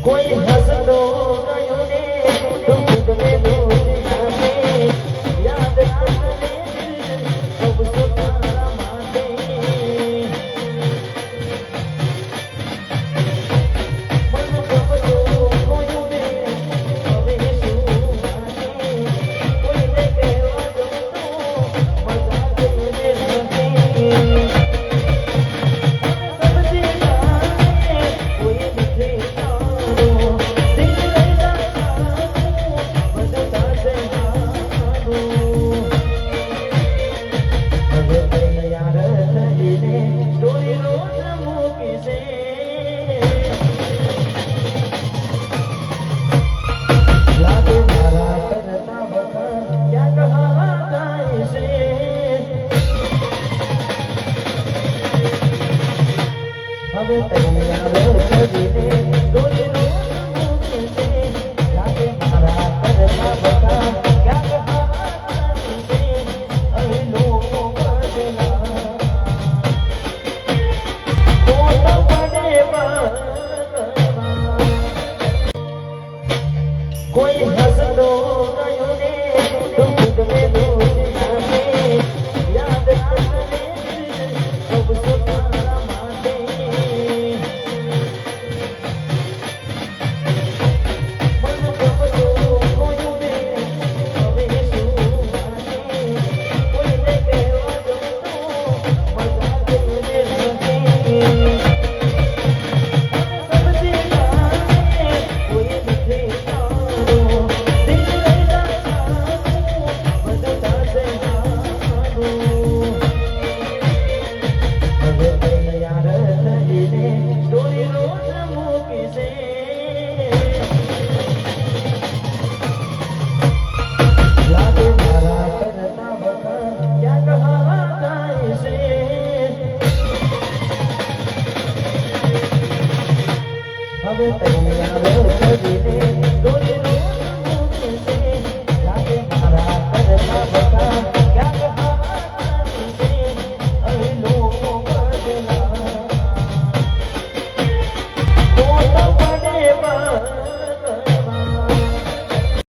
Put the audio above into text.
કોઈ હસતો ગયો ને દુઃખ में દોષ નામે યાદ રાખને સબ સુતારા માટે મન ગમતો કોઈ ને હવે શું માટે કોઈને કહેવા જતો મજા જઈને રહે હવે તૈયાર કરીને દોરી રોજ મૂકે છે લાગે મારા કરતા બધા ક્યાંક હાથ છે હવે લોકો બદલા તો પડે કોઈ હસતો ગયો ને દુઃખ में દોષ નામે યાદ રાખને સબ સુતારા માટે હવે તૈયાર કરીને દોરી રોજ મૂકે છે લાગે મારા કરતા